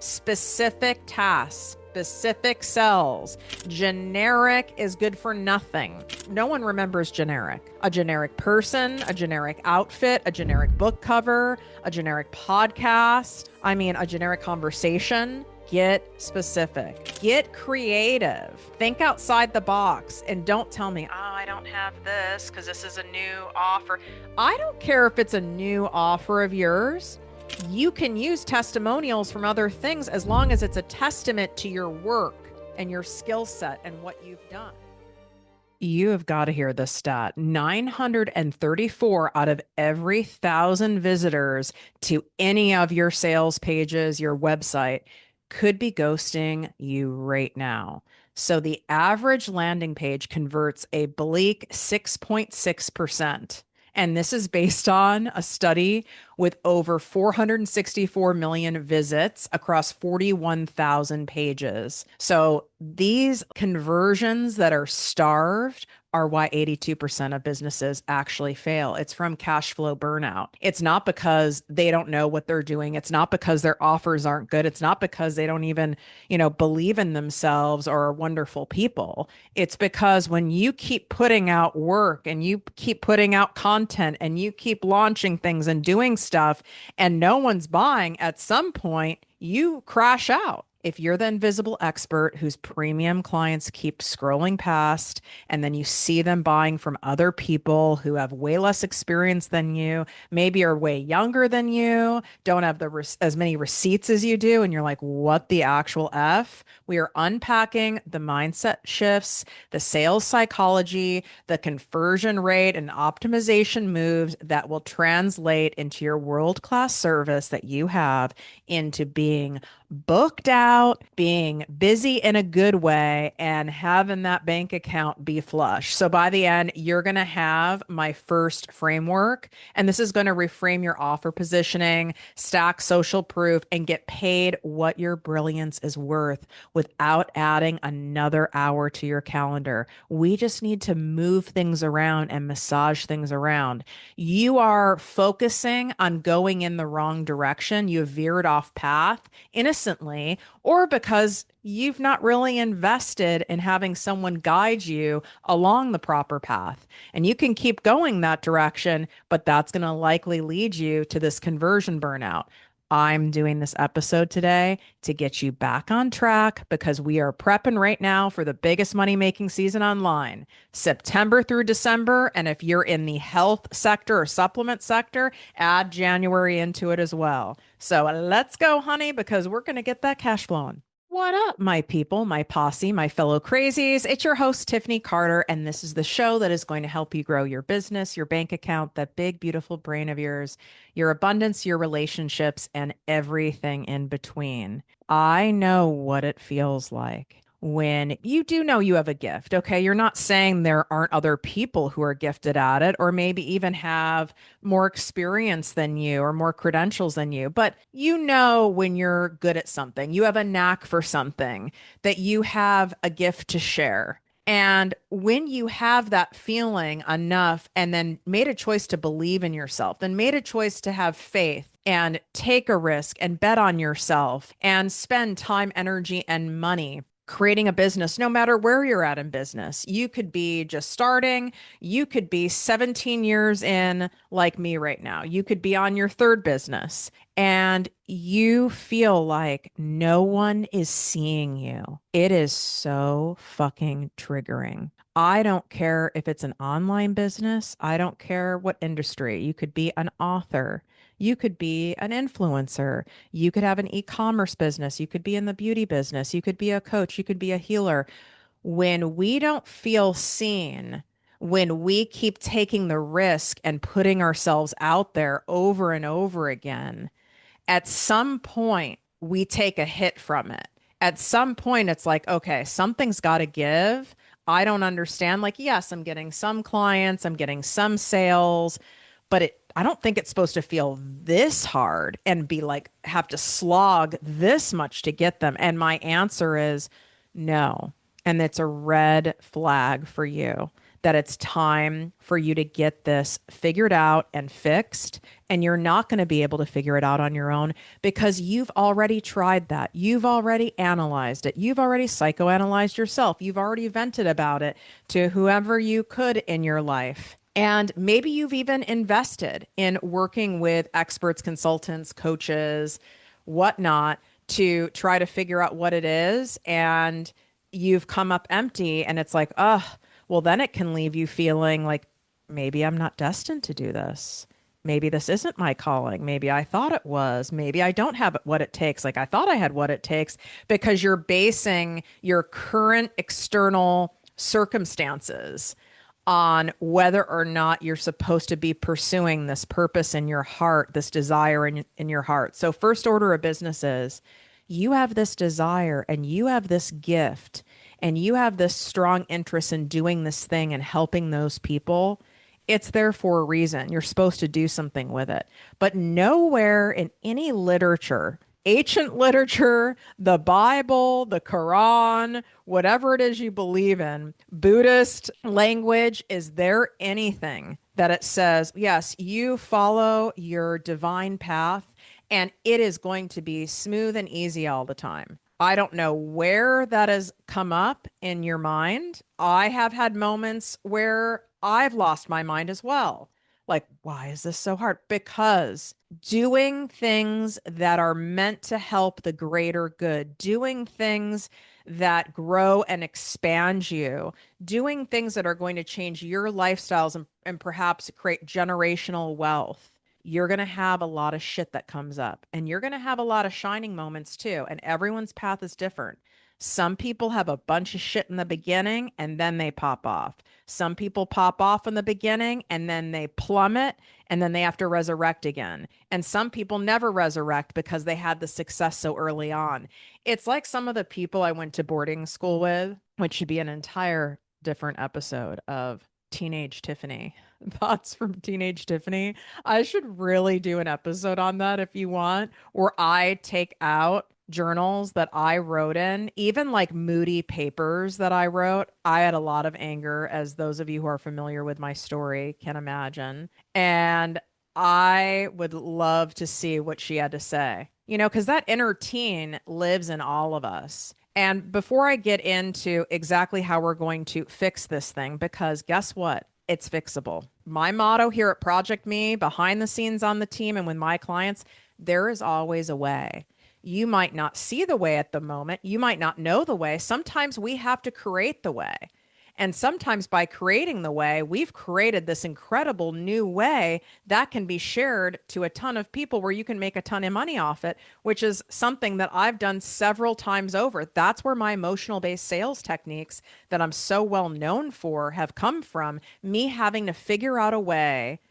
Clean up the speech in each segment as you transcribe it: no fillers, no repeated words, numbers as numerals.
specific tasks, specific cells. Generic is good for nothing. No one remembers generic. A generic person, a generic outfit, a generic book cover, a generic podcast. I mean, a generic conversation. Get specific. Get creative. Think outside the box and don't tell me, oh, I don't have this because this is a new offer. I don't care if it's a new offer of yours. You can use testimonials from other things as long as it's a testament to your work and your skill set and what you've done. You have got to hear this stat. 934 out of every 1,000 visitors to any of your sales pages, your website, could be ghosting you right now. So the average landing page converts a bleak 6.6%. And this is based on a study with over 464 million visits across 41,000 pages. So these conversions that are starved are why 82% of businesses actually fail. It's from cash flow burnout. It's not because they don't know what they're doing. It's not because their offers aren't good. It's not because they don't even, believe in themselves or are wonderful people. It's because when you keep putting out work and you keep putting out content and you keep launching things and doing stuff and no one's buying, at some point you crash out. If you're the invisible expert whose premium clients keep scrolling past, and then you see them buying from other people who have way less experience than you, maybe are way younger than you, don't have as many receipts as you do, and you're like, what the actual F? We are unpacking the mindset shifts, the sales psychology, the conversion rate, and optimization moves that will translate into your world-class service that you have into being booked out, being busy in a good way, and having that bank account be flush. So by the end, you're going to have my first framework, and this is going to reframe your offer positioning, stack social proof, and get paid what your brilliance is worth without adding another hour to your calendar. We just need to move things around and massage things around. You are focusing on going in the wrong direction. You have veered off path innocently, or because you've not really invested in having someone guide you along the proper path. And you can keep going that direction, but that's going to likely lead you to this conversion burnout. I'm doing this episode today to get you back on track because we are prepping right now for the biggest money making season online, September through December. And if you're in the health sector or supplement sector, add January into it as well. So let's go, honey, because we're going to get that cash flowing. What up, my people, my posse, my fellow crazies? It's your host, Tiffany Carter, and this is the show that is going to help you grow your business, your bank account, that big, beautiful brain of yours, your abundance, your relationships, and everything in between. I know what it feels like when you do know you have a gift. Okay. You're not saying there aren't other people who are gifted at it, or maybe even have more experience than you or more credentials than you. But you know, when you're good at something, you have a knack for something, that you have a gift to share. And when you have that feeling enough and then made a choice to believe in yourself, then made a choice to have faith and take a risk and bet on yourself and spend time, energy, and money creating a business, no matter where you're at in business. You could be just starting. You could be 17 years in, like me right now. You could be on your third business and you feel like no one is seeing you. It is so fucking triggering. I don't care if it's an online business. I don't care what industry. You could be an author. You could be an influencer. You could have an e-commerce business. You could be in the beauty business. You could be a coach. You could be a healer. When we don't feel seen, when we keep taking the risk and putting ourselves out there over and over again, at some point we take a hit from it. At some point, it's like, okay, something's got to give. I don't understand. Like, yes, I'm getting some clients, I'm getting some sales, but I don't think it's supposed to feel this hard and be like, have to slog this much to get them. And my answer is no. And it's a red flag for you. that it's time for you to get this figured out and fixed. And you're not going to be able to figure it out on your own because you've already tried that. You've already analyzed it. You've already psychoanalyzed yourself. You've already vented about it to whoever you could in your life. And maybe you've even invested in working with experts, consultants, coaches, whatnot to try to figure out what it is. And you've come up empty. And it's like, oh, well, then it can leave you feeling like maybe I'm not destined to do this. Maybe this isn't my calling. Maybe I thought it was. Maybe I don't have what it takes. Like I thought I had what it takes because you're basing your current external circumstances on whether or not you're supposed to be pursuing this purpose in your heart, this desire in your heart. So, first order of business is you have this desire and you have this gift and you have this strong interest in doing this thing and helping those people. It's there for a reason. You're supposed to do something with it. But nowhere in any literature, ancient literature, the Bible, the Quran, whatever it is you believe in, Buddhist language, is there anything that it says, yes, you follow your divine path and it is going to be smooth and easy all the time? I don't know where that has come up in your mind. I have had moments where I've lost my mind as well. Like, why is this so hard? Because doing things that are meant to help the greater good, doing things that grow and expand you, doing things that are going to change your lifestyles and perhaps create generational wealth, you're going to have a lot of shit that comes up and you're going to have a lot of shining moments too. And everyone's path is different. Some people have a bunch of shit in the beginning and then they pop off. Some people pop off in the beginning and then they plummet and then they have to resurrect again. And some people never resurrect because they had the success so early on. It's like some of the people I went to boarding school with, which should be an entire different episode of Teenage Tiffany. Thoughts from Teenage Tiffany. I should really do an episode on that if you want, where I take out journals that I wrote in, even like moody papers that I wrote. I had a lot of anger, as those of you who are familiar with my story can imagine. And I would love to see what she had to say, because that inner teen lives in all of us. And before I get into exactly how we're going to fix this thing, because guess what? It's fixable. My motto here at Project Me, behind the scenes on the team and with my clients, there is always a way. You might not see the way at the moment. You might not know the way. Sometimes we have to create the way. And sometimes by creating the way, we've created this incredible new way that can be shared to a ton of people where you can make a ton of money off it, which is something that I've done several times over. That's where my emotional based sales techniques that I'm so well known for have come from, me having to figure out a way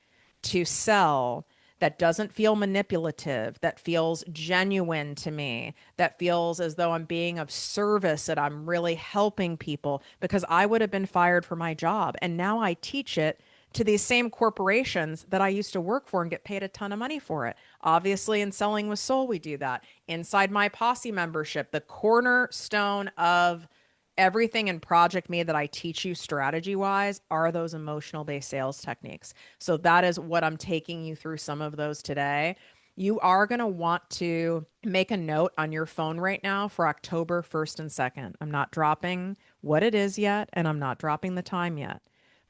to sell that doesn't feel manipulative, that feels genuine to me, that feels as though I'm being of service, that I'm really helping people, because I would have been fired for my job. And now I teach it to these same corporations that I used to work for and get paid a ton of money for it. Obviously, in Selling with Soul, we do that. Inside my posse membership, the cornerstone of everything in Project Me that I teach you strategy wise are those emotional based sales techniques. So that is what I'm taking you through some of those today. You are going to want to make a note on your phone right now for October 1st and 2nd. I'm not dropping what it is yet, and I'm not dropping the time yet,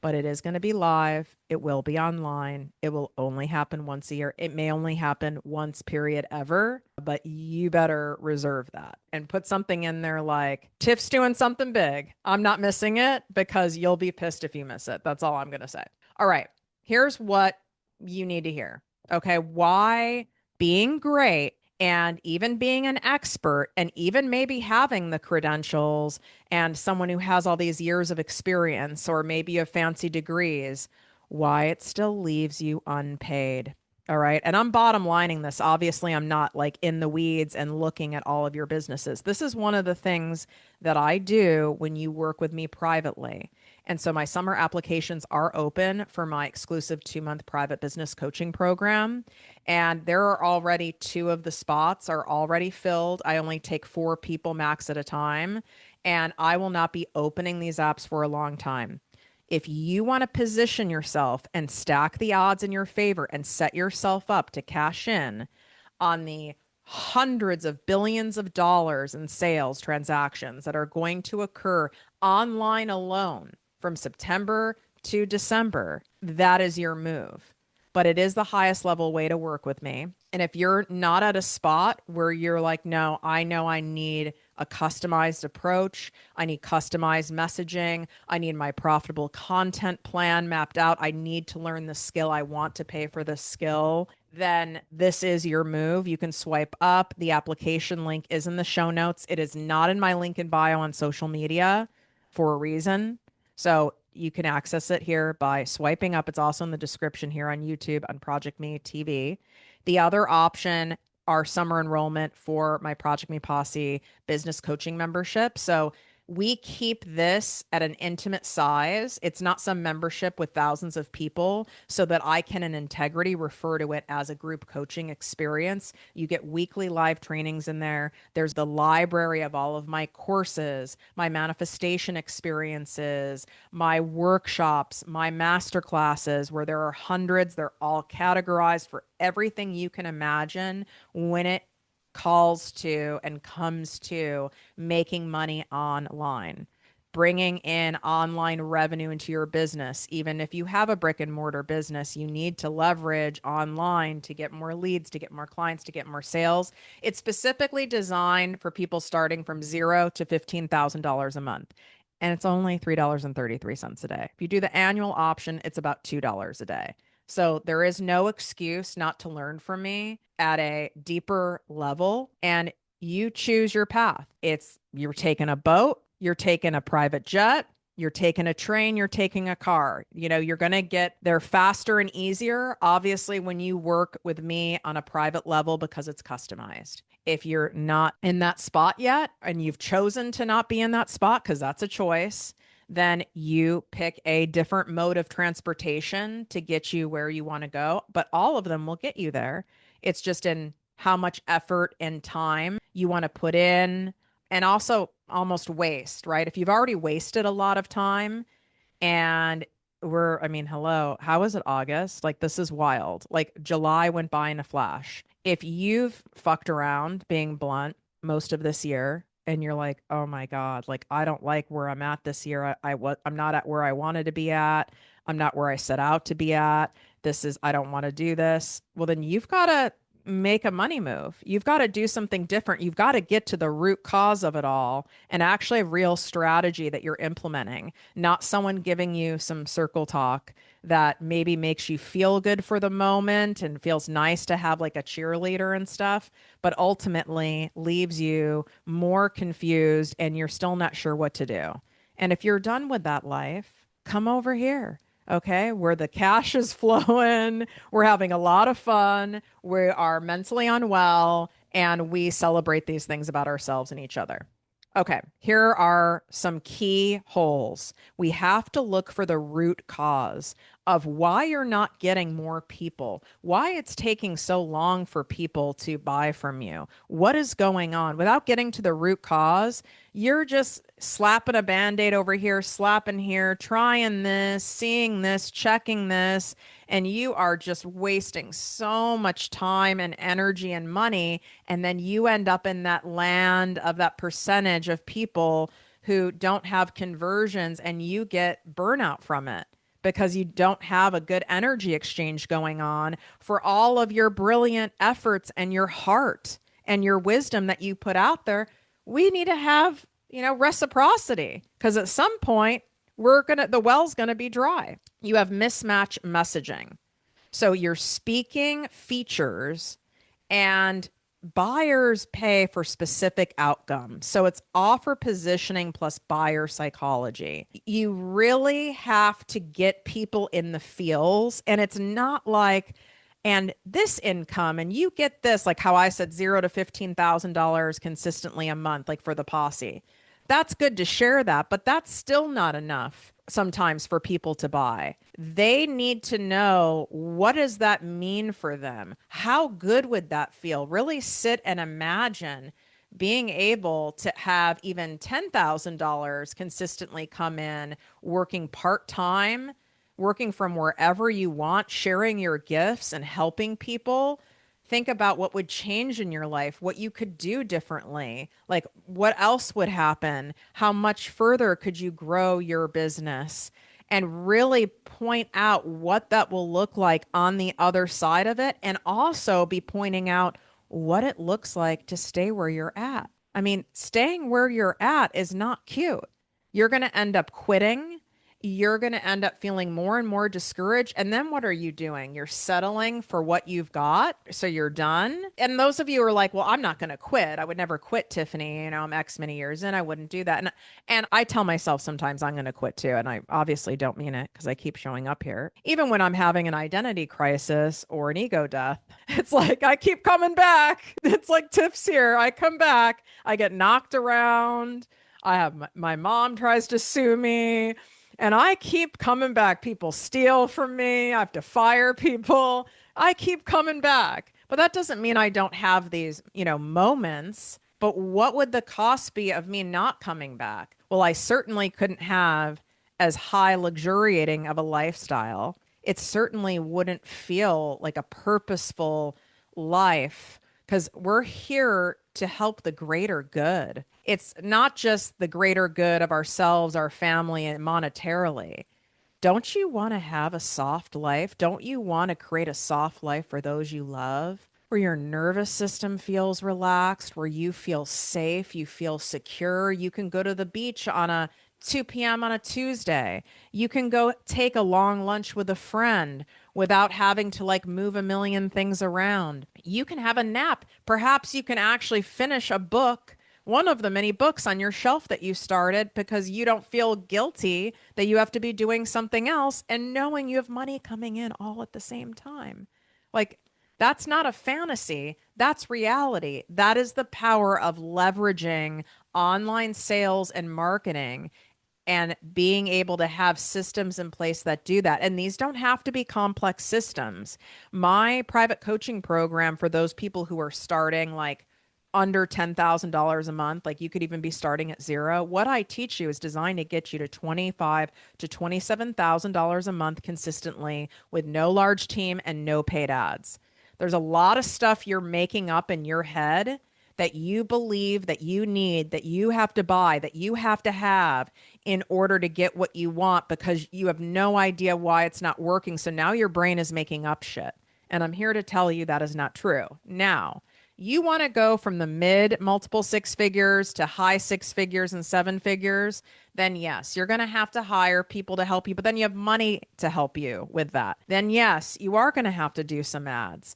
but it is going to be live. It will be online. It will only happen once a year. It may only happen once, period, ever, but you better reserve that and put something in there like, Tiff's doing something big. I'm not missing it, because you'll be pissed if you miss it. That's all I'm going to say. All right. Here's what you need to hear. Okay. Why being great and even being an expert and even maybe having the credentials and someone who has all these years of experience, or maybe you have fancy degrees, why it still leaves you unpaid. All right. And I'm bottom lining this. Obviously, I'm not like in the weeds and looking at all of your businesses. This is one of the things that I do when you work with me privately. And so my summer applications are open for my exclusive 2-month private business coaching program. And there are already 2 of the spots are already filled. I only take 4 people max at a time. And I will not be opening these apps for a long time. If you want to position yourself and stack the odds in your favor and set yourself up to cash in on the hundreds of billions of dollars in sales transactions that are going to occur online alone from September to December, that is your move. But it is the highest level way to work with me. And if you're not at a spot where you're like, no, I know I need a customized approach, I need customized messaging, I need my profitable content plan mapped out, I need to learn the skill, I want to pay for the skill, then this is your move. You can swipe up. The application link is in the show notes. It is not in my link in bio on social media for a reason. So you can access it here by swiping up. It's also in the description here on YouTube on Project Me TV. The other option are summer enrollment for my Project Me Posse business coaching membership. So we keep this at an intimate size. It's not some membership with thousands of people, so that I can in integrity refer to it as a group coaching experience. You get weekly live trainings in there. There's the library of all of my courses, my manifestation experiences, my workshops, my master classes, where there are hundreds. They're all categorized for everything you can imagine when it calls to and comes to making money online, bringing in online revenue into your business. Even if you have a brick and mortar business, you need to leverage online to get more leads, to get more clients, to get more sales. It's specifically designed for people starting from $0 to $15,000 a month. And it's only $3.33 a day. If you do the annual option, it's about $2 a day. So there is no excuse not to learn from me at a deeper level, and you choose your path. It's you're taking a boat, you're taking a private jet, you're taking a train, you're taking a car. You know, you're going to get there faster and easier, obviously, when you work with me on a private level because it's customized. If you're not in that spot yet and you've chosen to not be in that spot, because that's a choice, then you pick a different mode of transportation to get you where you want to go. But all of them will get you there. It's just in how much effort and time you want to put in, and also almost waste, right? If you've already wasted a lot of time, and I mean, hello, how is it August? Like, this is wild. Like, July went by in a flash. If you've fucked around, being blunt, most of this year, and you're like, oh my God, like, I don't like where I'm at this year. I'm not at where I wanted to be at. I'm not where I set out to be at. I don't want to do this. Well, then you've got to make a money move. You've got to do something different. You've got to get to the root cause of it all and actually a real strategy that you're implementing, not someone giving you some circle talk that maybe makes you feel good for the moment and feels nice to have like a cheerleader and stuff, but ultimately leaves you more confused and you're still not sure what to do. And if you're done with that life, come over here. Okay, where the cash is flowing, we're having a lot of fun, we are mentally unwell, and we celebrate these things about ourselves and each other. Okay, here are some key holes. We have to look for the root cause of why you're not getting more people, why it's taking so long for people to buy from you. What is going on? Without getting to the root cause, you're just slapping a band-aid over here, slapping here, trying this, seeing this, checking this, and you are just wasting so much time and energy and money. And then you end up in that land of that percentage of people who don't have conversions, and you get burnout from it because you don't have a good energy exchange going on for all of your brilliant efforts and your heart and your wisdom that you put out there. We need to have, reciprocity, because at some point the well's going to be dry. You have mismatch messaging. So you're speaking features, and buyers pay for specific outcomes. So it's offer positioning plus buyer psychology. You really have to get people in the feels, and it's not like, and this income, and you get this, like how I said, $0 to $15,000 consistently a month, like for the posse. That's good to share that, but that's still not enough sometimes for people to buy. They need to know, what does that mean for them? How good would that feel? Really sit and imagine being able to have even $10,000 consistently come in, working part time, working from wherever you want, sharing your gifts and helping people. Think about what would change in your life, what you could do differently, like what else would happen, how much further could you grow your business, and really point out what that will look like on the other side of it, and also be pointing out what it looks like to stay where you're at. I mean, staying where you're at is not cute. You're going to end up quitting. You're going to end up feeling more and more discouraged. And then what are you doing? You're settling for what you've got. So you're done. And those of you who are like, well, I'm not going to quit. I would never quit, Tiffany. You know, I'm X many years in. I wouldn't do that. And I tell myself sometimes I'm going to quit too. And I obviously don't mean it because I keep showing up here. Even when I'm having an identity crisis or an ego death, it's like I keep coming back. It's like Tiff's here. I come back. I get knocked around. I have my mom tries to sue me. And I keep coming back. People steal from me. I have to fire people. I keep coming back. But that doesn't mean I don't have these, moments. But what would the cost be of me not coming back? Well, I certainly couldn't have as high luxuriating of a lifestyle. It certainly wouldn't feel like a purposeful life because we're here to help the greater good. It's not just the greater good of ourselves, our family, and monetarily. Don't you want to have a soft life? Don't you want to create a soft life for those you love? Where your nervous system feels relaxed, where you feel safe, you feel secure. You can go to the beach on a 2 p.m. on a Tuesday. You can go take a long lunch with a friend without having to like move a million things around. You can have a nap. Perhaps you can actually finish a book, one of the many books on your shelf that you started, because you don't feel guilty that you have to be doing something else and knowing you have money coming in all at the same time. Like, that's not a fantasy. That's reality. That is the power of leveraging online sales and marketing and being able to have systems in place that do that. And these don't have to be complex systems. My private coaching program for those people who are starting like under $10,000 a month, like you could even be starting at zero. What I teach you is designed to get you to $25,000 to $27,000 a month consistently with no large team and no paid ads. There's a lot of stuff you're making up in your head that you believe that you need, that you have to buy, that you have to have in order to get what you want because you have no idea why it's not working. So now your brain is making up shit. And I'm here to tell you that is not true. Now, you want to go from the mid multiple six figures to high six figures and seven figures, then yes, you're going to have to hire people to help you, but then you have money to help you with that. Then yes, you are going to have to do some ads.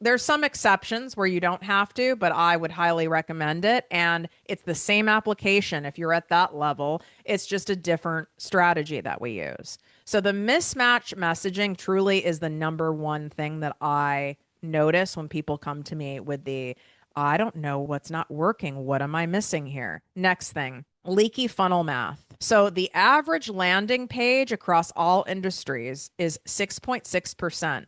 There's some exceptions where you don't have to, but I would highly recommend it. And it's the same application. If you're at that level, it's just a different strategy that we use. So the mismatch messaging truly is the number one thing that I notice when people come to me with I don't know what's not working. What am I missing here? Next thing, leaky funnel math. So the average landing page across all industries is 6.6%.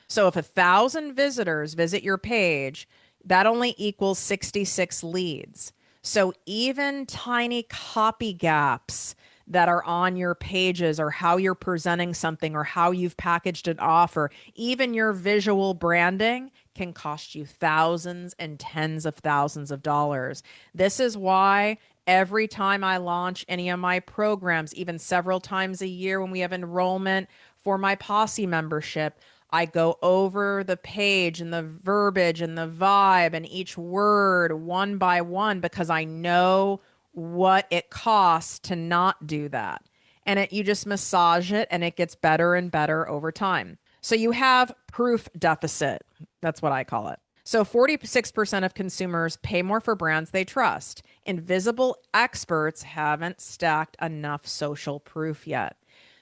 So if 1,000 visitors visit your page, that only equals 66 leads. So even tiny copy gaps that are on your pages or how you're presenting something or how you've packaged an offer, even your visual branding can cost you thousands and tens of thousands of dollars. This is why every time I launch any of my programs, even several times a year when we have enrollment for my Posse membership, I go over the page and the verbiage and the vibe and each word one by one because I know what it costs to not do that. And you just massage it and it gets better and better over time. So you have proof deficit. That's what I call it. So 46% of consumers pay more for brands they trust. Invisible experts haven't stacked enough social proof yet.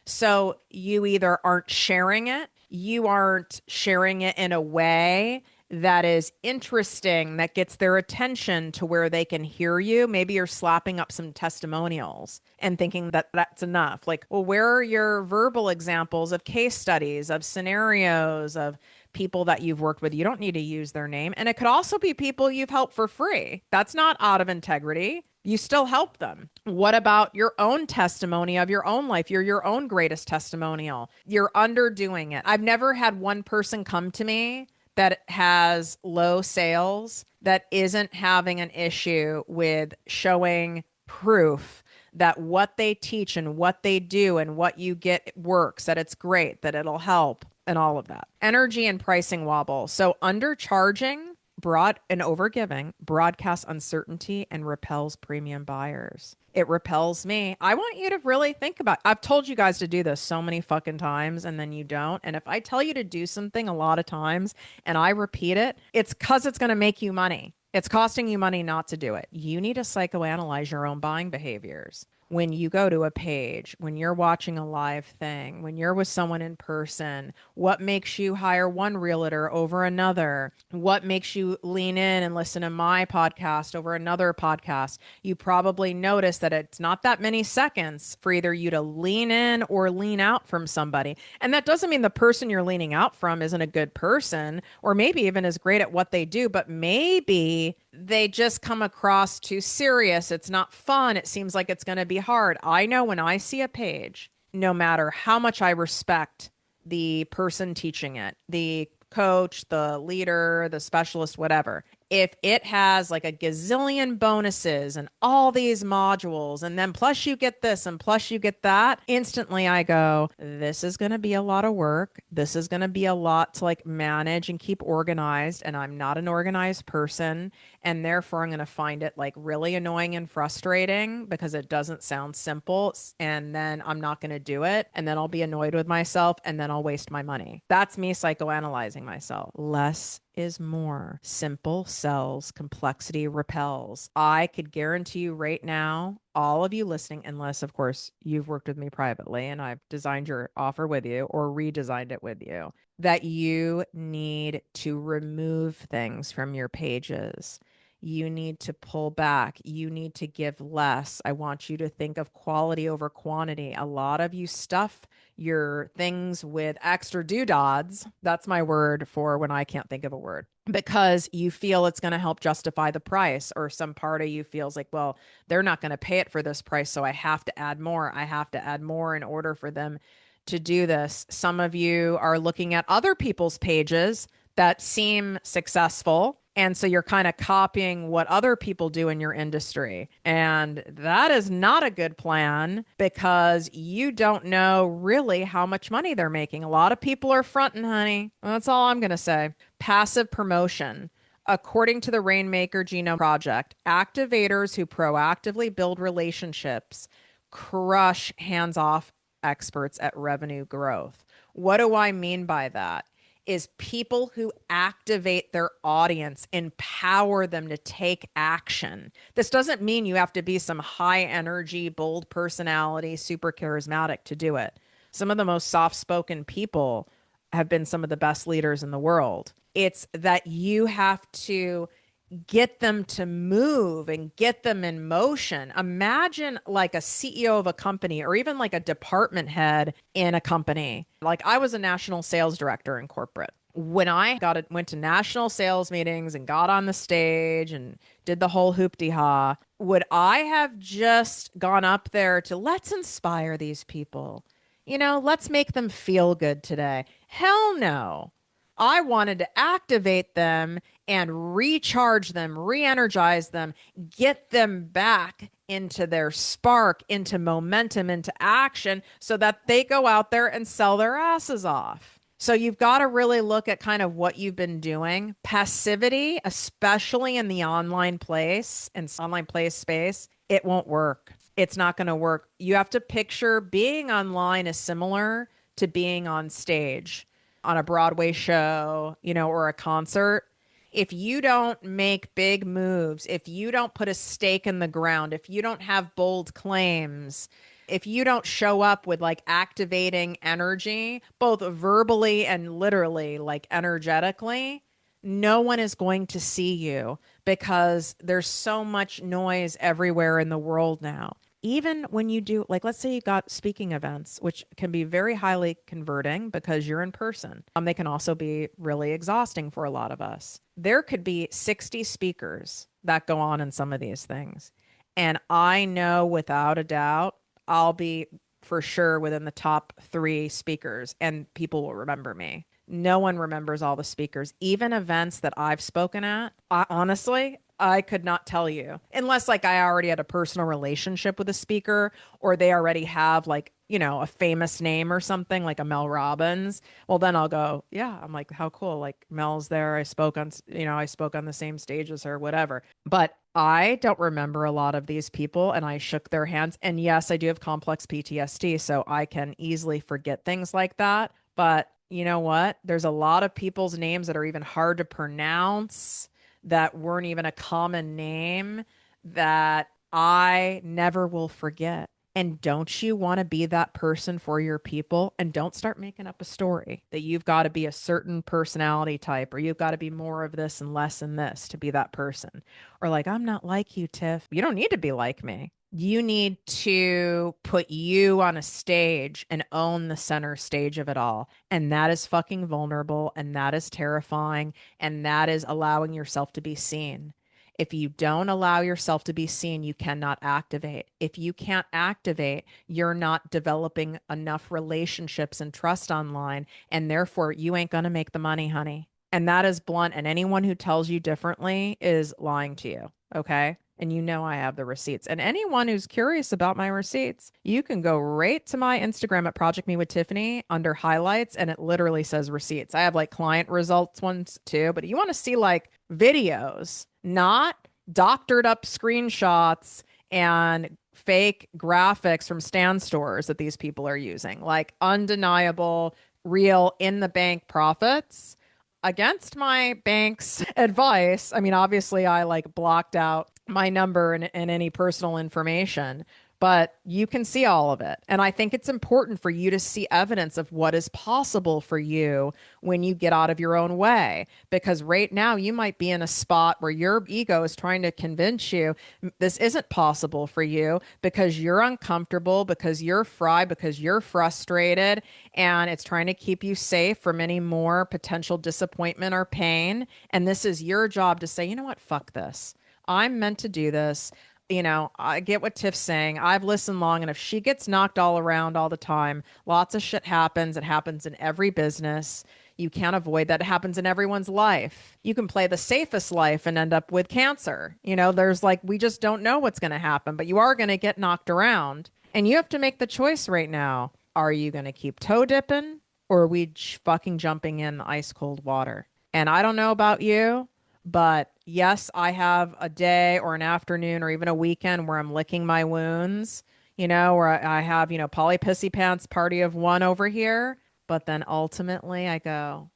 So you either aren't sharing it, you aren't sharing it in a way that is interesting, that gets their attention to where they can hear you. Maybe you're slapping up some testimonials and thinking that that's enough. Like, well, where are your verbal examples of case studies, of scenarios, of people that you've worked with. You don't need to use their name. And it could also be people you've helped for free. That's not out of integrity. You still help them. What about your own testimony of your own life? You're your own greatest testimonial. You're underdoing it. I've never had one person come to me that has low sales that isn't having an issue with showing proof that what they teach and what they do and what you get works, that it's great, that it'll help, and all of that. Energy and pricing wobble. So undercharging broad and overgiving broadcasts uncertainty and repels premium buyers. It repels me. I want you to really think about. I've told you guys to do this so many fucking times and then you don't. And if I tell you to do something a lot of times and I repeat it, it's cuz it's going to make you money. It's costing you money not to do it. You need to psychoanalyze your own buying behaviors. When you go to a page, when you're watching a live thing, when you're with someone in person, what makes you hire one realtor over another? What makes you lean in and listen to my podcast over another podcast? You probably notice that it's not that many seconds for either you to lean in or lean out from somebody. And that doesn't mean the person you're leaning out from isn't a good person or maybe even is great at what they do, but maybe they just come across too serious. It's not fun. It seems like it's going to be hard. I know when I see a page, no matter how much I respect the person teaching it, the coach, the leader, the specialist, whatever, if it has like a gazillion bonuses and all these modules, and then plus you get this and plus you get that, instantly I go, this is going to be a lot of work. This is going to be a lot to like manage and keep organized. And I'm not an organized person. And therefore I'm going to find it like really annoying and frustrating because it doesn't sound simple. And then I'm not going to do it. And then I'll be annoyed with myself and then I'll waste my money. That's me psychoanalyzing myself. Less is more. Simple sells, complexity repels. I could guarantee you right now, all of you listening, unless of course you've worked with me privately and I've designed your offer with you or redesigned it with you, that you need to remove things from your pages. You need to pull back. You need to give less. I want you to think of quality over quantity. A lot of you stuff your things with extra doodads. That's my word for when I can't think of a word, because you feel it's going to help justify the price, or some part of you feels like, well, they're not going to pay it for this price, so I have to add more. I have to add more in order for them to do this. Some of you are looking at other people's pages that seem successful. And so you're kind of copying what other people do in your industry. And that is not a good plan because you don't know really how much money they're making. A lot of people are fronting, honey. That's all I'm going to say. Passive promotion. According to the Rainmaker Genome Project, activators who proactively build relationships crush hands-off experts at revenue growth. What do I mean by that? Is people who activate their audience, empower them to take action. This doesn't mean you have to be some high energy, bold personality, super charismatic to do it. Some of the most soft-spoken people have been some of the best leaders in the world. It's that you have to get them to move and get them in motion. Imagine like a CEO of a company or even like a department head in a company. Like I was a national sales director in corporate. When I went to national sales meetings and got on the stage and did the whole hoopty-ha, would I have just gone up there to let's inspire these people? You know, let's make them feel good today. Hell no. I wanted to activate them and recharge them, re-energize them, get them back into their spark, into momentum, into action so that they go out there and sell their asses off. So you've got to really look at kind of what you've been doing. Passivity, especially in the online place and online place space, it won't work. It's not going to work. You have to picture being online is similar to being on stage on a Broadway show, you know, or a concert. If you don't make big moves, if you don't put a stake in the ground, if you don't have bold claims, if you don't show up with like activating energy, both verbally and literally, like energetically, no one is going to see you because there's so much noise everywhere in the world now. even when you do, like, let's say you got speaking events, which can be very highly converting because you're in person. They can also be really exhausting for a lot of us. There could be 60 speakers that go on in some of these things. And I know without a doubt, I'll be for sure within the top three speakers, and people will remember me. No one remembers all the speakers, even events that I've spoken at. Honestly, I could not tell you unless like I already had a personal relationship with a speaker or they already have like, a famous name or something like a Mel Robbins. Well, then I'll go, yeah, I'm like, how cool. Like Mel's there. I spoke on the same stage as her, whatever. But I don't remember a lot of these people and I shook their hands. And yes, I do have complex PTSD, so I can easily forget things like that. But you know what? There's a lot of people's names that are even hard to pronounce that weren't even a common name that I never will forget. And don't you want to be that person for your people? And don't start making up a story that you've got to be a certain personality type or you've got to be more of this and less in this to be that person. Or like, I'm not like you, Tiff. You don't need to be like me. You need to put you on a stage and own the center stage of it all. And that is fucking vulnerable and that is terrifying and that is allowing yourself to be seen. If you don't allow yourself to be seen, you cannot activate. If you can't activate, you're not developing enough relationships and trust online, and therefore you ain't going to make the money, honey. And that is blunt. And anyone who tells you differently is lying to you. Okay. And you know I have the receipts. And anyone who's curious about my receipts, you can go right to my Instagram at Project Me with Tiffany under highlights, and it literally says receipts. I have like client results ones too, but you want to see like videos, not doctored up screenshots and fake graphics from stand stores that these people are using, like undeniable, real in the bank profits against my bank's advice. I mean, obviously, I like blocked out my number and any personal information, but you can see all of it. And I think it's important for you to see evidence of what is possible for you when you get out of your own way. Because right now, you might be in a spot where your ego is trying to convince you this isn't possible for you because you're uncomfortable, because you're fried, because you're frustrated, and it's trying to keep you safe from any more potential disappointment or pain. And this is your job to say, you know what, fuck this. I'm meant to do this. I get what Tiff's saying. I've listened long enough. She gets knocked all around all the time. Lots of shit happens. It happens in every business. You can't avoid that. It happens in everyone's life. You can play the safest life and end up with cancer. There's like, we just don't know what's going to happen, but you are going to get knocked around. And you have to make the choice right now. Are you going to keep toe dipping or are we fucking jumping in the ice cold water? And I don't know about you, but yes, I have a day or an afternoon or even a weekend where I'm licking my wounds, where I have, Polly Pissy Pants party of one over here. But then ultimately I go,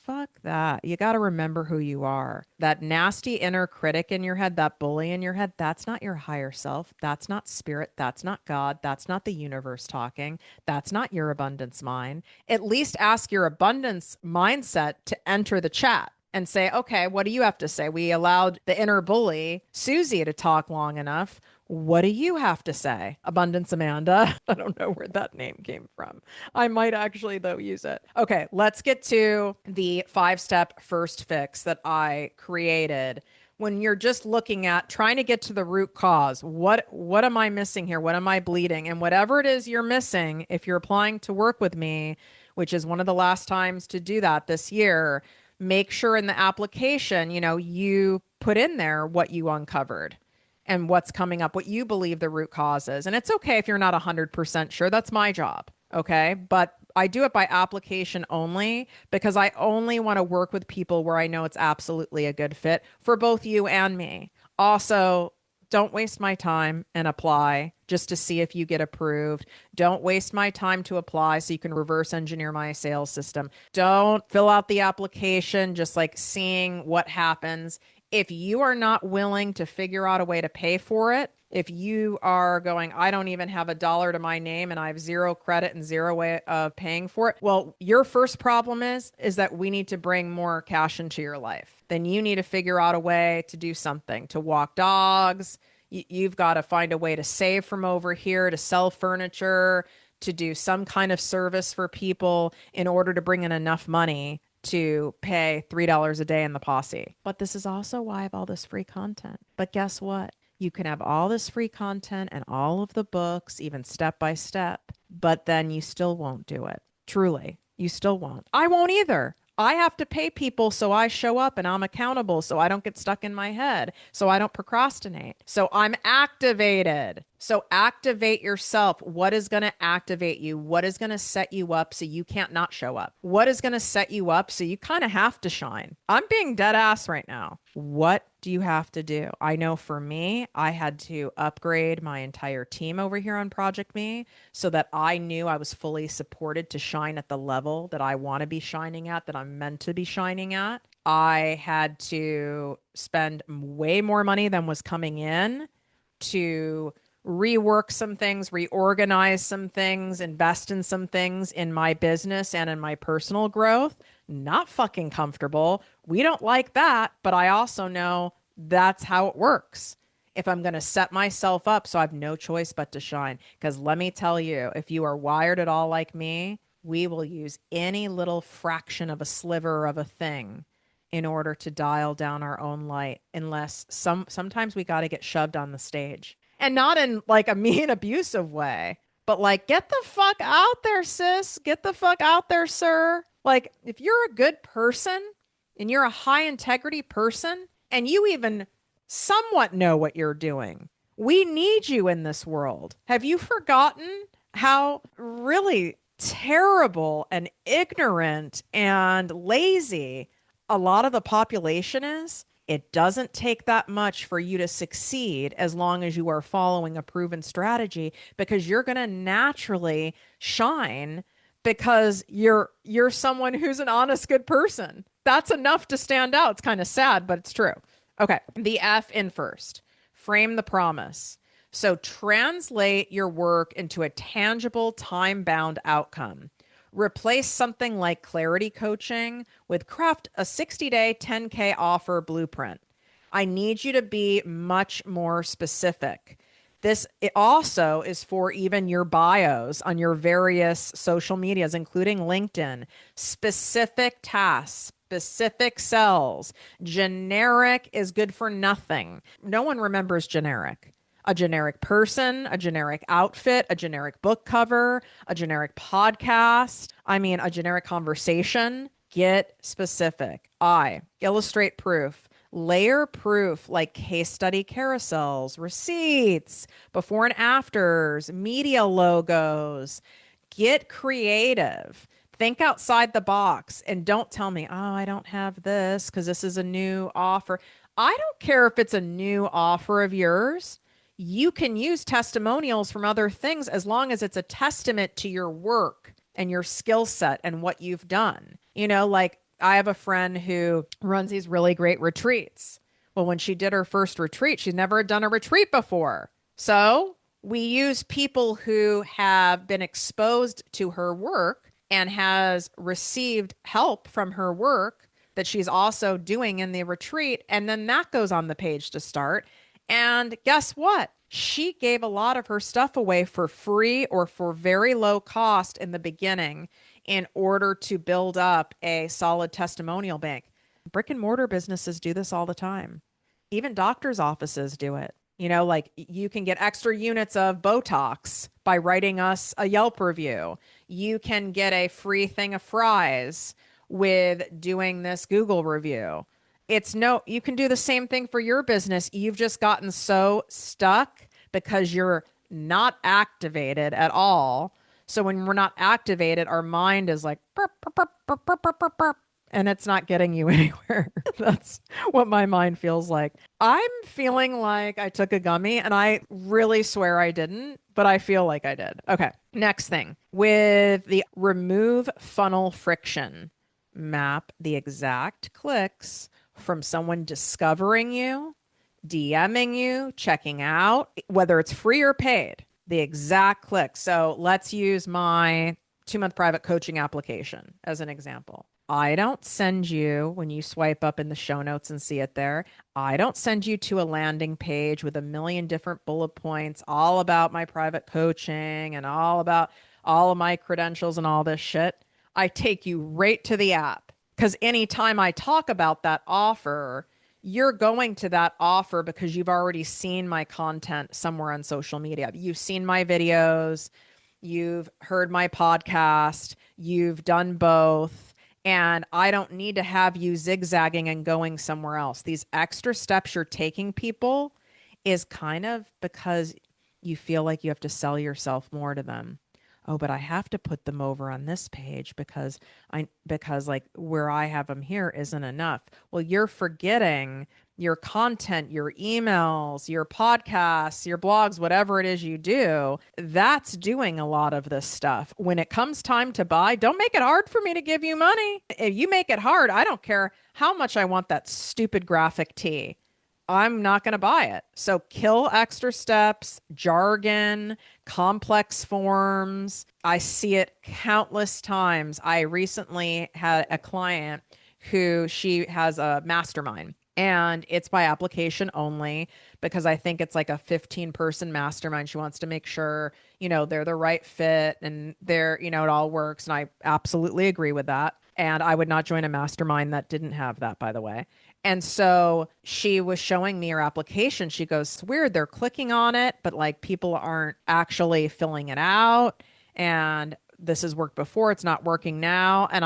fuck that. You got to remember who you are. That nasty inner critic in your head, that bully in your head, that's not your higher self. That's not spirit. That's not God. That's not the universe talking. That's not your abundance mind. At least ask your abundance mindset to enter the chat and say, okay, what do you have to say? We allowed the inner bully, Susie, to talk long enough. What do you have to say? Abundance Amanda. I don't know where that name came from. I might actually, though, use it. Okay, let's get to the 5-step first fix that I created. When you're just looking at trying to get to the root cause, what am I missing here? What am I bleeding? And whatever it is you're missing, if you're applying to work with me, which is one of the last times to do that this year, make sure in the application, you put in there what you uncovered and what's coming up, what you believe the root cause is. And it's okay if you're not 100% sure. That's my job. Okay. But I do it by application only because I only want to work with people where I know it's absolutely a good fit for both you and me. Also, don't waste my time and apply just to see if you get approved. Don't waste my time to apply so you can reverse engineer my sales system. Don't fill out the application just like seeing what happens. If you are not willing to figure out a way to pay for it, if you are going, I don't even have $1 to my name and I have zero credit and zero way of paying for it. Well, your first problem is that we need to bring more cash into your life. Then you need to figure out a way to do something, to walk dogs, You've got to find a way to save from over here, to sell furniture, to do some kind of service for people in order to bring in enough money to pay $3 a day in the posse. But this is also why I have all this free content. But guess what? You can have all this free content and all of the books, even step by step, but then you still won't do it. Truly, you still won't. I won't either. I have to pay people so I show up and I'm accountable so I don't get stuck in my head, so I don't procrastinate. So I'm activated. So activate yourself. What is going to activate you? What is going to set you up so you can't not show up? What is going to set you up so you kind of have to shine? I'm being dead ass right now. What do you have to do? I know for me, I had to upgrade my entire team over here on Project Me so that I knew I was fully supported to shine at the level that I want to be shining at, that I'm meant to be shining at. I had to spend way more money than was coming in to rework some things, reorganize some things, invest in some things in my business and in my personal growth. Not fucking comfortable. We don't like that, but I also know that's how it works. If I'm going to set myself up so I have no choice but to shine. Because let me tell you, if you are wired at all like me, we will use any little fraction of a sliver of a thing in order to dial down our own light, unless sometimes we got to get shoved on the stage. And not in like a mean, abusive way, but like, get the fuck out there, sis. Get the fuck out there, sir. Like, if you're a good person and you're a high integrity person and you even somewhat know what you're doing, we need you in this world. Have you forgotten how really terrible and ignorant and lazy a lot of the population is? It doesn't take that much for you to succeed as long as you are following a proven strategy, because you're going to naturally shine because you're someone who's an honest, good person. That's enough to stand out. It's kind of sad, but it's true. Okay. The F in first. Frame the promise. So translate your work into a tangible, time-bound outcome. Replace something like clarity coaching with craft a 60-day 10K offer blueprint. I need you to be much more specific. It also is for even your bios on your various social medias, including LinkedIn. Specific tasks, specific cells. Generic is good for nothing. No one remembers generic. A generic person, a generic outfit, a generic book cover, a generic podcast, a generic conversation. Get specific. Illustrate proof. Layer proof like case study carousels, receipts, before and afters, media logos. Get creative. Think outside the box and don't tell me, oh, I don't have this because this is a new offer. I don't care if it's a new offer of yours. You can use testimonials from other things as long as it's a testament to your work and your skill set and what you've done. Like I have a friend who runs these really great retreats. Well, when she did her first retreat, she's never done a retreat before. So we use people who have been exposed to her work and has received help from her work that she's also doing in the retreat. And then that goes on the page to start. And guess what? She gave a lot of her stuff away for free or for very low cost in the beginning in order to build up a solid testimonial bank. Brick and mortar businesses do this all the time. Even doctors' offices do it. Like you can get extra units of Botox by writing us a Yelp review. You can get a free thing of fries with doing this Google review. You can do the same thing for your business. You've just gotten so stuck because you're not activated at all. So when we're not activated, our mind is like, burp, burp, burp, burp, burp, burp, burp, burp, and it's not getting you anywhere. That's what my mind feels like. I'm feeling like I took a gummy, and I really swear I didn't, but I feel like I did. Okay. Next thing, with the remove funnel friction, map the exact clicks from someone discovering you, DMing you, checking out, whether it's free or paid, the exact click. So let's use my 2-month private coaching application as an example. I don't send you, when you swipe up in the show notes and see it there, I don't send you to a landing page with a million different bullet points all about my private coaching and all about all of my credentials and all this shit. I take you right to the app because anytime I talk about that offer, you're going to that offer because you've already seen my content somewhere on social media. You've seen my videos, you've heard my podcast, you've done both. And I don't need to have you zigzagging and going somewhere else. These extra steps you're taking, people, is kind of because you feel like you have to sell yourself more to them. Oh, but I have to put them over on this page because like where I have them here isn't enough. Well, you're forgetting your content, your emails, your podcasts, your blogs, whatever it is you do, that's doing a lot of this stuff. When it comes time to buy, don't make it hard for me to give you money. If you make it hard, I don't care how much I want that stupid graphic tee. I'm not going to buy it. So kill extra steps, jargon, complex forms. I see it countless times. I recently had a client who she has a mastermind and it's by application only because I think it's like a 15-person mastermind. She wants to make sure, they're the right fit and it all works. And I absolutely agree with that. And I would not join a mastermind that didn't have that, by the way. And so she was showing me her application. She goes, it's weird. They're clicking on it, but like people aren't actually filling it out. And this has worked before. It's not working now. And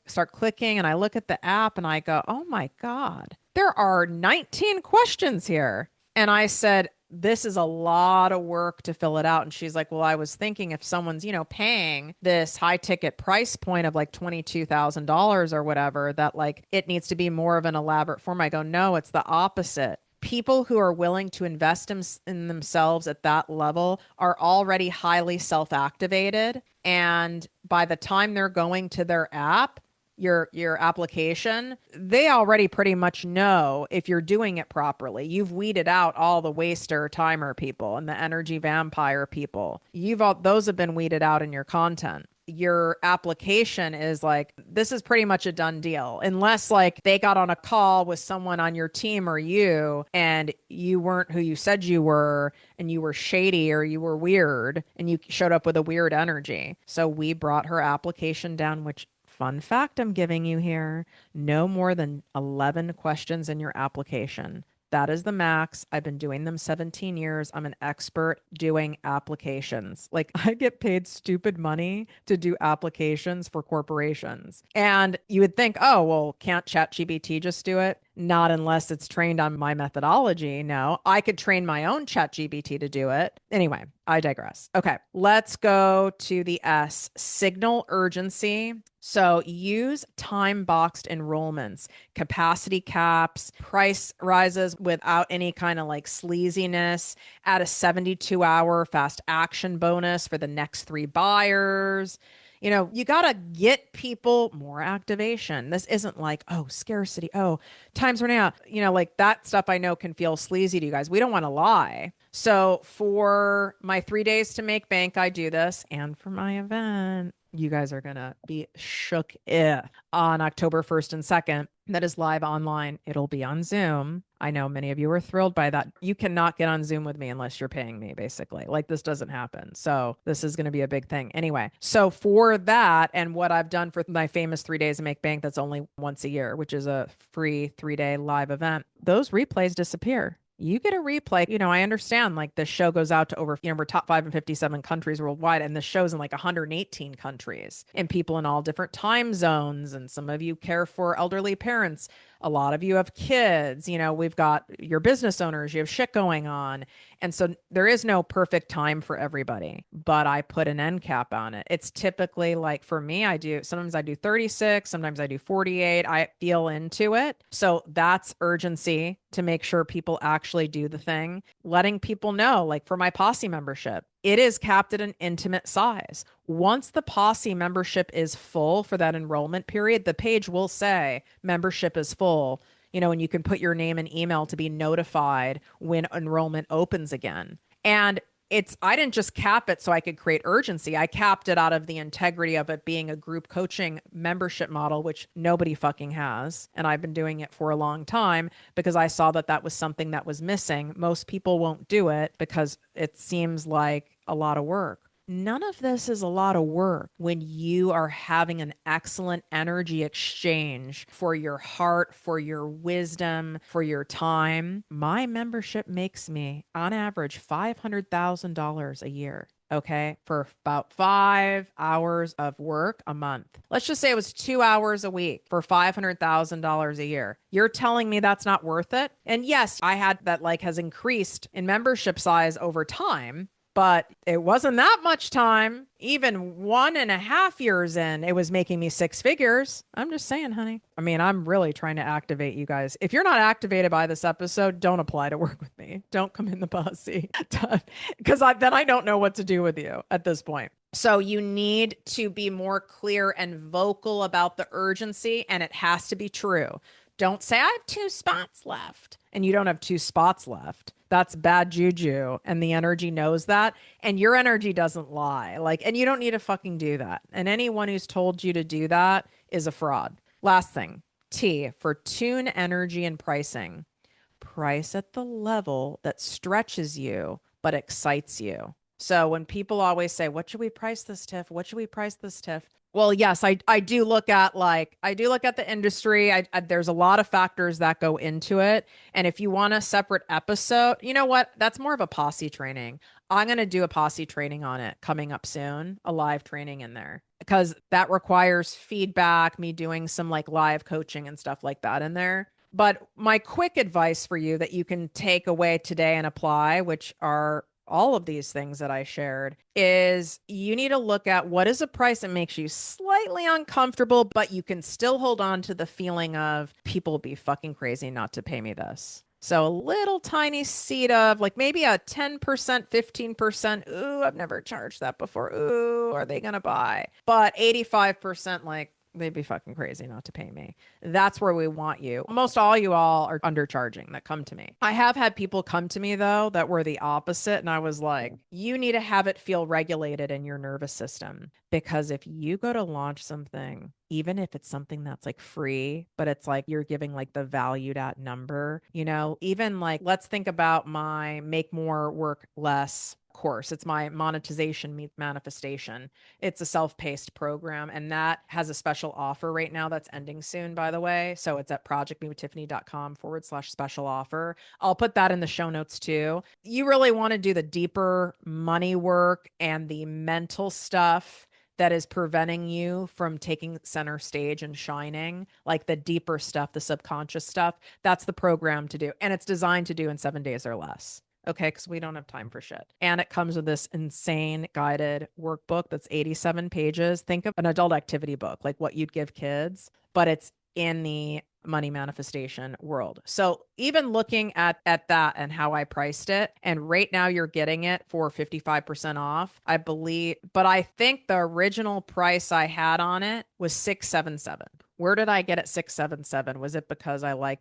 start clicking and I look at the app and I go, oh my God, there are 19 questions here. And I said, this is a lot of work to fill it out. And she's like, well, I was thinking if someone's, paying this high ticket price point of like $22,000 or whatever, that like it needs to be more of an elaborate form. I go, no, it's the opposite. People who are willing to invest in themselves at that level are already highly self activated. And by the time they're going to their app, your application, they already pretty much know if you're doing it properly. You've weeded out all the waster timer people and the energy vampire people. Those have been weeded out in your content. Your application is like, this is pretty much a done deal. Unless like they got on a call with someone on your team or you and you weren't who you said you were and you were shady or you were weird and you showed up with a weird energy. So we brought her application down, which fun fact I'm giving you here, no more than 11 questions in your application. That is the max. I've been doing them 17 years. I'm an expert doing applications. Like I get paid stupid money to do applications for corporations. And you would think, oh, well, can't ChatGPT just do it? Not unless it's trained on my methodology. No, I could train my own ChatGPT to do it. Anyway, I digress. Okay, let's go to the S, signal urgency. So use time boxed enrollments, capacity caps, price rises without any kind of like sleaziness, add a 72-hour fast action bonus for the next 3 buyers. You got to get people more activation. This isn't like, oh, scarcity. Oh, time's running out. Like that stuff I know can feel sleazy to you guys. We don't want to lie. So for my 3 days to make bank, I do this. And for my event, you guys are going to be shook on October 1st and 2nd. That is live online. It'll be on Zoom. I know many of you are thrilled by that. You cannot get on Zoom with me unless you're paying me, basically. Like this doesn't happen. So this is going to be a big thing. Anyway, so for that and what I've done for my famous 3 days to make bank, that's only once a year, which is a free 3-day live event, those replays disappear. You get a replay. I understand like this show goes out to over, we're top 5 in 57 countries worldwide. And this show's in like 118 countries and people in all different time zones. And some of you care for elderly parents. A lot of you have kids, we've got your business owners, you have shit going on. And so there is no perfect time for everybody, but I put an end cap on it. It's typically like for me, sometimes I do 36, sometimes I do 48. I feel into it. So that's urgency to make sure people actually do the thing. Letting people know, like for my posse membership, it is capped at an intimate size. Once the posse membership is full for that enrollment period, the page will say membership is full, and you can put your name and email to be notified when enrollment opens again. And I didn't just cap it so I could create urgency. I capped it out of the integrity of it being a group coaching membership model, which nobody fucking has. And I've been doing it for a long time because I saw that that was something that was missing. Most people won't do it because it seems like a lot of work. None of this is a lot of work when you are having an excellent energy exchange for your heart, for your wisdom, for your time. My membership makes me, on average, $500,000 a year. Okay, for about 5 hours of work a month. Let's just say it was 2 hours a week for $500,000 a year. You're telling me that's not worth it? And yes, I had that like has increased in membership size over time, but it wasn't that much time. Even 1.5 years in, it was making me six figures. I'm just saying, honey. I mean, I'm really trying to activate you guys. If you're not activated by this episode, don't apply to work with me. Don't come in the posse because then I don't know what to do with you at this point. So you need to be more clear and vocal about the urgency, and it has to be true. Don't say, I have 2 spots left, and you don't have 2 spots left. That's bad juju, and the energy knows that, and your energy doesn't lie. Like, and you don't need to fucking do that. And anyone who's told you to do that is a fraud. Last thing, T for tune energy and pricing. Price at the level that stretches you but excites you. So when people always say, what should we price this, Tiff? What should we price this, Tiff? Well, yes, I do look at the industry. There's a lot of factors that go into it. And if you want a separate episode, you know what? That's more of a posse training. I'm going to do a posse training on it coming up soon, a live training in there, because that requires feedback, me doing some like live coaching and stuff like that in there. But my quick advice for you that you can take away today and apply, which are all of these things that I shared, is you need to look at what is a price that makes you slightly uncomfortable, but you can still hold on to the feeling of people will be fucking crazy not to pay me this. So a little tiny seed of like maybe a 10%, 15%. Ooh, I've never charged that before. Ooh, are they going to buy? But 85% like, they'd be fucking crazy not to pay me. That's where we want you. Most all you all are undercharging that come to me. I have had people come to me though that were the opposite. And I was like, you need to have it feel regulated in your nervous system. Because if you go to launch something, even if it's something that's like free, but it's like you're giving like the valued at number, you know, even like, let's think about my make more, work less course. It's my monetization manifestation. It's a self-paced program, and that has a special offer right now that's ending soon, by the way. So it's at projectmewithtiffany.com/special offer. I'll put that in the show notes too. You really want to do the deeper money work and the mental stuff that is preventing you from taking center stage and shining, like the deeper stuff, the subconscious stuff. That's the program to do. And it's designed to do in 7 days or less. Okay, because we don't have time for shit. And it comes with this insane guided workbook that's 87 pages. Think of an adult activity book, like what you'd give kids, but it's in the money manifestation world. So even looking at that and how I priced it, and right now you're getting it for 55% off, I believe, but I think the original price I had on it was 677. Where did I get at 677? Was it because I like,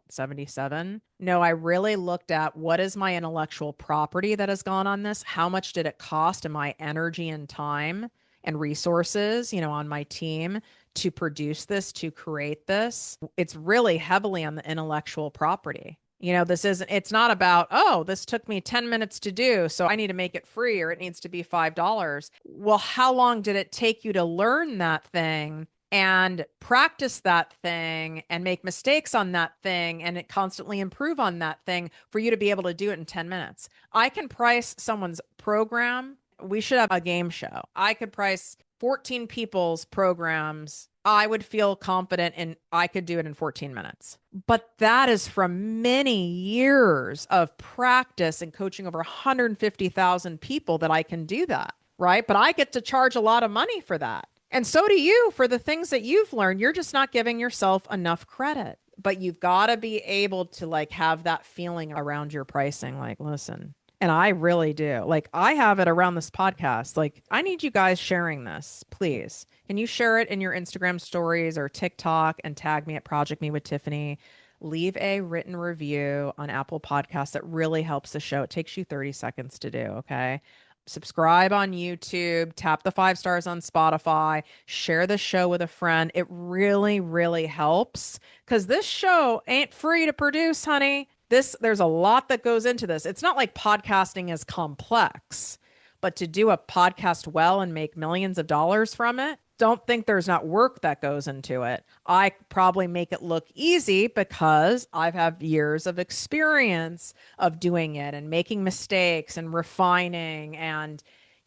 77? No, I really looked at what is my intellectual property that has gone on this? How much did it cost and my energy and time and resources, on my team to produce this, to create this? It's really heavily on the intellectual property. It's not about, oh, this took me 10 minutes to do, so I need to make it free or it needs to be $5. Well, how long did it take you to learn that thing and practice that thing and make mistakes on that thing and constantly improve on that thing for you to be able to do it in 10 minutes? I can price someone's program. We should have a game show. I could price 14 people's programs. I would feel confident in I could do it in 14 minutes. But that is from many years of practice and coaching over 150,000 people that I can do that, right? But I get to charge a lot of money for that. And so do you for the things that you've learned. You're just not giving yourself enough credit. But you've got to be able to have that feeling around your pricing. Like, listen, and I really do. I have it around this podcast. I need you guys sharing this, please. Can you share it in your Instagram stories or TikTok and tag me at Project Me with Tiffany? leave a written review on Apple Podcasts. That really helps the show. It takes you 30 seconds to do, okay? Subscribe on YouTube, tap the 5 stars on Spotify, share the show with a friend. It really, really helps because this show ain't free to produce, honey. There's a lot that goes into this. It's not like podcasting is complex, but to do a podcast well and make millions of dollars from it, don't think there's not work that goes into it. I probably make it look easy because I've had years of experience of doing it and making mistakes and refining and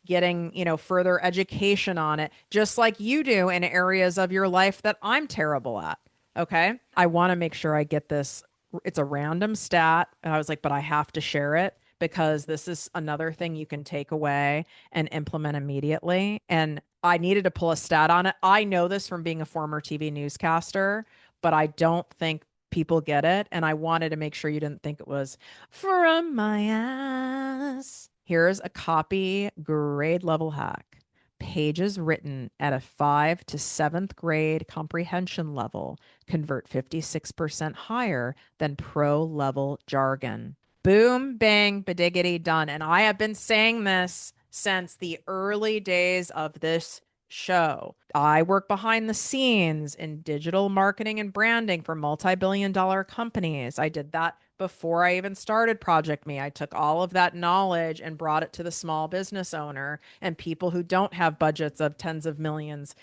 getting, further education on it, just like you do in areas of your life that I'm terrible at. Okay. I want to make sure I get this. It's a random stat. And I was like, but I have to share it because this is another thing you can take away and implement immediately. And I needed to pull a stat on it. I know this from being a former TV newscaster, but I don't think people get it. And I wanted to make sure you didn't think it was from my ass. Here's a copy grade level hack. Pages written at a 5th to 7th grade comprehension level convert 56% higher than pro level jargon. Boom, bang, badiggity, done. And I have been saying this since the early days of this show. I work behind the scenes in digital marketing and branding for multi-billion-dollar companies. I did that before I even started Project Me. I took all of that knowledge and brought it to the small business owner and people who don't have budgets of tens of millions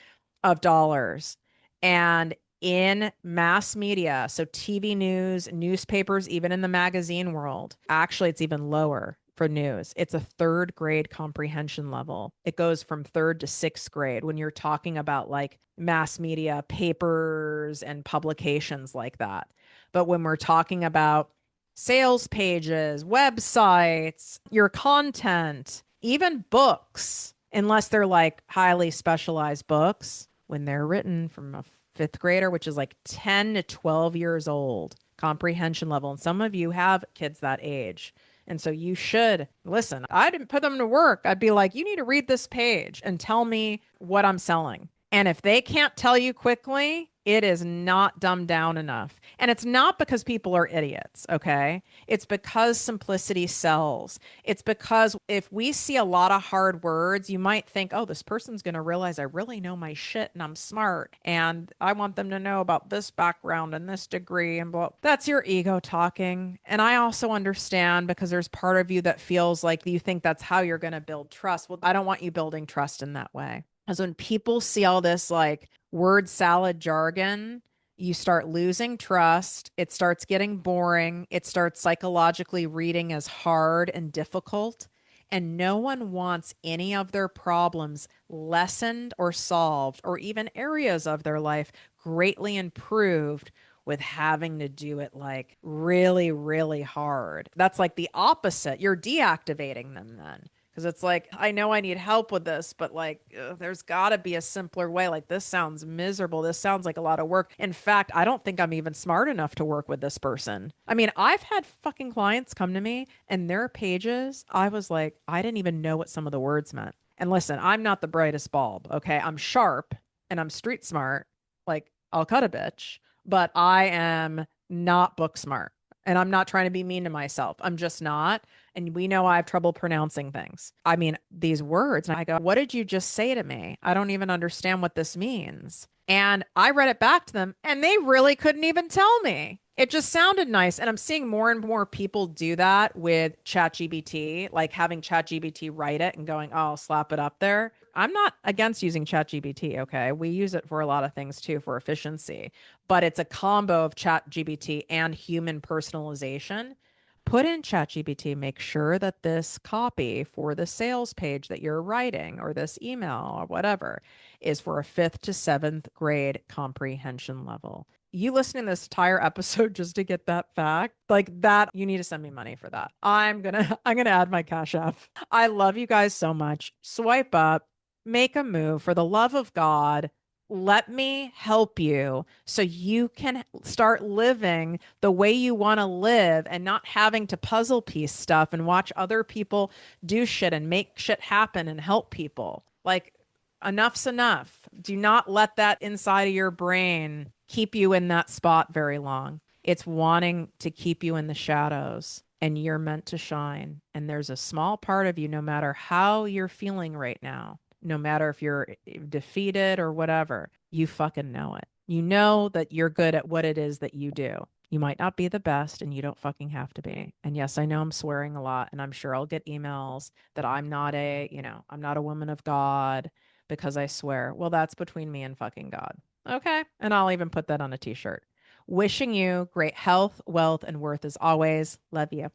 of dollars. And in mass media, so TV news, newspapers, even in the magazine world, actually, it's even lower for news. It's a 3rd grade comprehension level. It goes from 3rd to 6th grade when you're talking about like mass media, papers, and publications like that. But when we're talking about sales pages, websites, your content, even books, unless they're like highly specialized books, when they're written from a 5th grader, which is like 10 to 12 years old, comprehension level. And some of you have kids that age. And so you should listen. I didn't put them to work. I'd be like, you need to read this page and tell me what I'm selling. And if they can't tell you quickly, it is not dumbed down enough. And it's not because people are idiots, okay? It's because simplicity sells. It's because if we see a lot of hard words, you might think, oh, this person's going to realize I really know my shit and I'm smart. And I want them to know about this background and this degree and blah. That's your ego talking. And I also understand because there's part of you that feels like you think that's how you're going to build trust. Well, I don't want you building trust in that way. Because when people see all this like word salad jargon, you start losing trust. It starts getting boring. It starts psychologically reading as hard and difficult. And no one wants any of their problems lessened or solved, or even areas of their life greatly improved with having to do it like really, really hard. That's like the opposite. You're deactivating them then. Because it's like, I know I need help with this, but like, there's got to be a simpler way. Like, this sounds miserable. This sounds like a lot of work. In fact, I don't think I'm even smart enough to work with this person. I mean, I've had fucking clients come to me and their pages, I was like, I didn't even know what some of the words meant. And listen, I'm not the brightest bulb. Okay. I'm sharp and I'm street smart. Like, I'll cut a bitch, but I am not book smart. And I'm not trying to be mean to myself. I'm just not. And we know I have trouble pronouncing things. I mean, these words, and I go, what did you just say to me? I don't even understand what this means. And I read it back to them, and they really couldn't even tell me. It just sounded nice. And I'm seeing more and more people do that with ChatGPT, like having ChatGPT write it and going, oh, I'll slap it up there. I'm not against using ChatGPT, okay? We use it for a lot of things too, for efficiency, but it's a combo of ChatGPT and human personalization. Put in ChatGPT, make sure that this copy for the sales page that you're writing or this email or whatever is for a 5th to 7th grade comprehension level. You listening to this entire episode just to get that fact, like that, you need to send me money for that. I'm gonna add my Cash App. I love you guys so much. Swipe up, make a move for the love of God. Let me help you so you can start living the way you want to live and not having to puzzle piece stuff and watch other people do shit and make shit happen and help people. Like, enough's enough. Do not let that inside of your brain keep you in that spot very long. It's wanting to keep you in the shadows, and you're meant to shine. And there's a small part of you, no matter how you're feeling right now, no matter if you're defeated or whatever, you fucking know it. You know that you're good at what it is that you do. You might not be the best, and you don't fucking have to be. And yes, I know I'm swearing a lot, and I'm sure I'll get emails that I'm not a woman of God because I swear. Well, that's between me and fucking God. Okay. And I'll even put that on a t shirt. Wishing you great health, wealth, and worth as always. Love you.